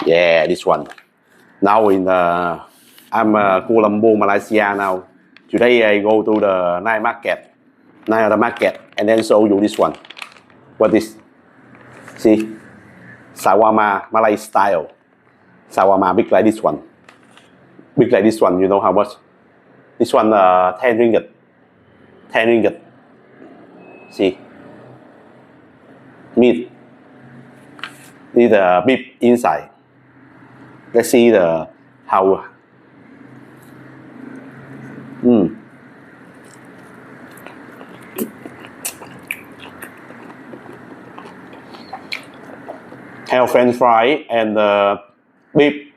Yeah, this one. Now I'm Kuala Lumpur, Malaysia now. Today I go to the night of the market, and then show you this one. What is? See, Sawama Malay style. Sawama big like this one. Big like this one. You know how much? This one 10 ringgit. 10 ringgit. See, meat. This the beef inside. Let's see the how. Have French fry and beef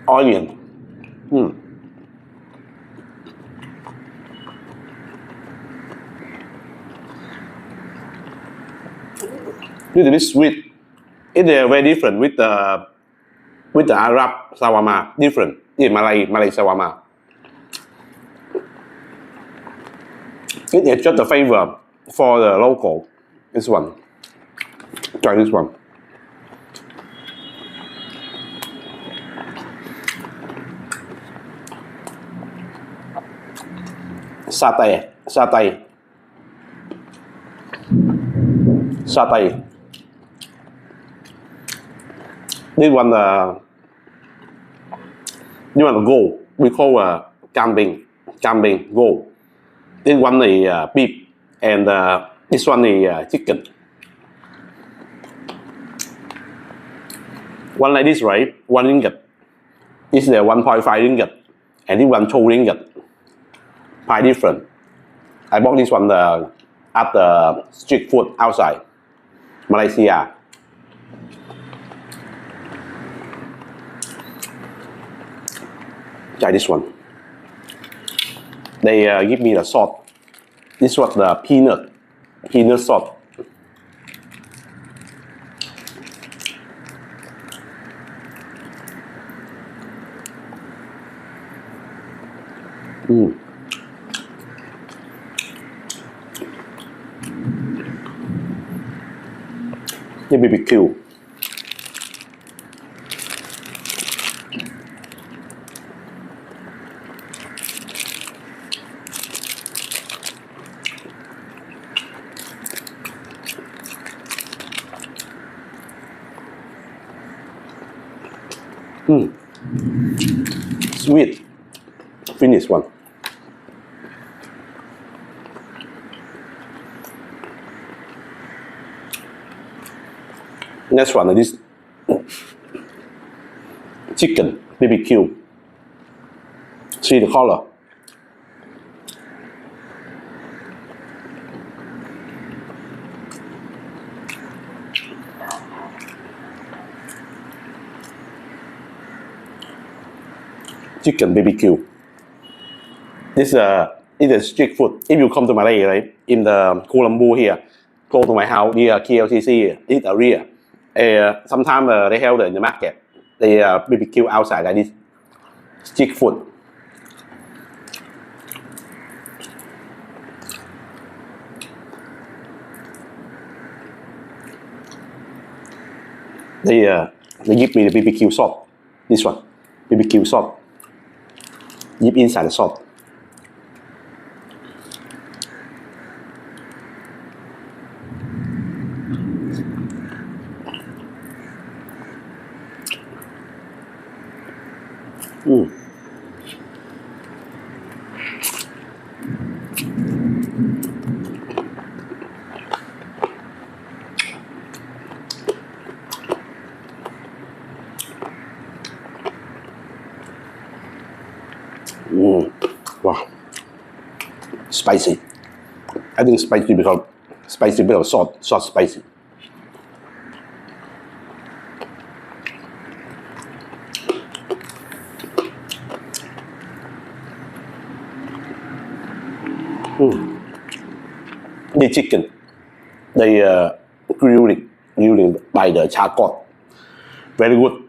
onion. Little bit sweet. It's very different with the Arab shawarma. Different. It's Malay shawarma. It is just the flavor for the local. This one. Try this one. Satay. This one gold. We call kambing gold. This one is beef, and this one is chicken. One like this, right? 1 ringgit. This is 1.5 ringgit, and this one 2 ringgit. Price different. I bought this one at the street food outside Malaysia. Try this one. They give me the salt. This was the peanut salt. The BBQ. Sweet. Finish one. Next one is chicken BBQ. See the color. Chicken BBQ. This is street food. If you come to Malay, right, in the Kuala Lumpur here, go to my house near KLCC, eat area. Sometimes they held in the market. They BBQ outside like this. Street food. They give me the BBQ salt. This one, BBQ salt. Dip inside the salt. Wow, spicy. I think spicy because salt spicy. The chicken, they grilling by the charcoal. Very good.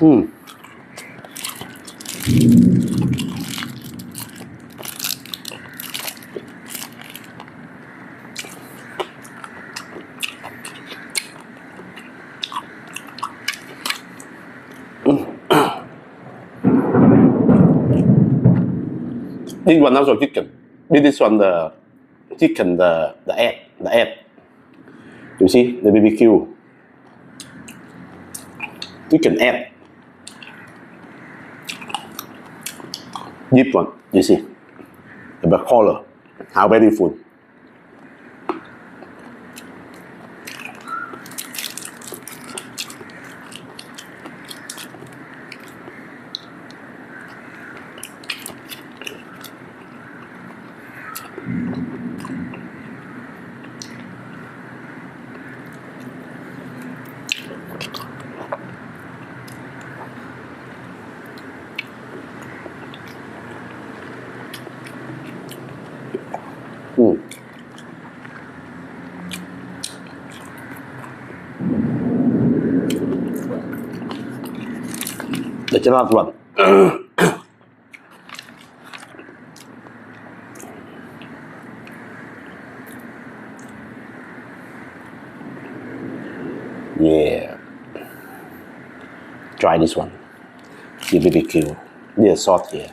This one also chicken. This one the chicken, the egg. You see the BBQ chicken egg. This one, you see the color, how beautiful. The last one. Yeah. Try this one. The BBQ. There's sauce here.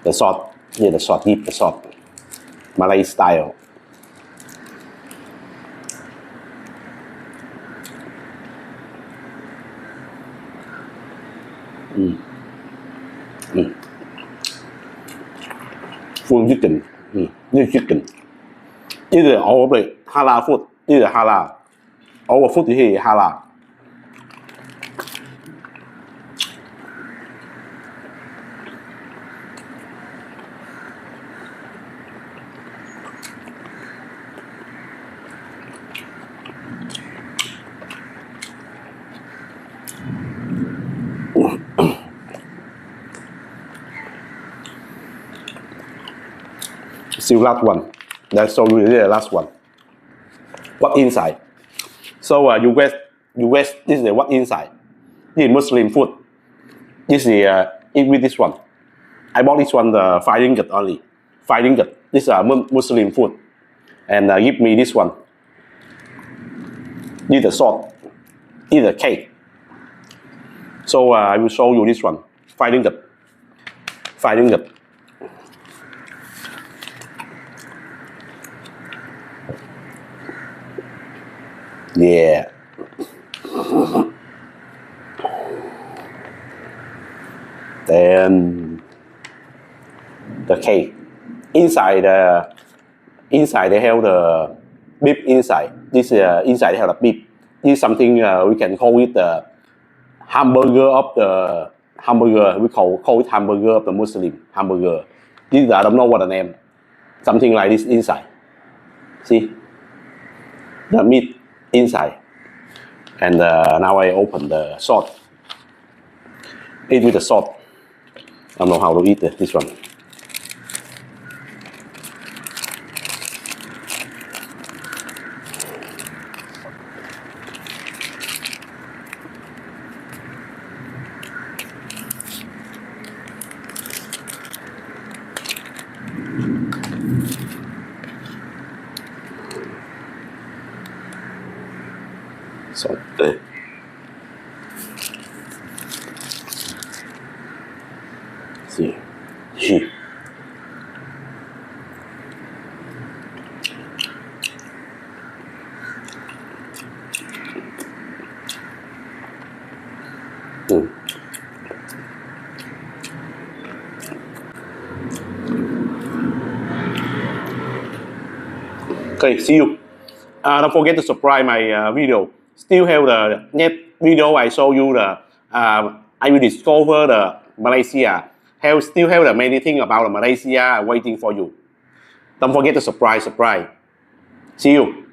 The sauce. Yeah, the sauce. Deep the sauce. Malay style. Full chicken. This chicken. This is our halal food. This is halal. Our food here is halal. Still last one. That's so really the last one. What inside? So you guess this is what inside. This is Muslim food. This is eat with this one. I bought this one the 5 ringgit only. 5 ringgit. This is Muslim food. And give me this one. This is the salt. This is the cake. So I will show you this one. 5 ringgit. 5 ringgit. Yeah. Then the cake. Inside they have the beef inside. This inside they have the beef. This is something we can call it the hamburger of the hamburger. We call it hamburger of the Muslim hamburger. This I don't know what the name. Something like this inside. See the meat inside. And now I open the salt. Eat with the salt. I don't know how to eat this one. Satay. See. Gee. Okay, see you. Don't forget to subscribe my video. Still have the next video I show you the I will discover the Malaysia. Still have the many things about the Malaysia waiting for you. Don't forget to subscribe. See you.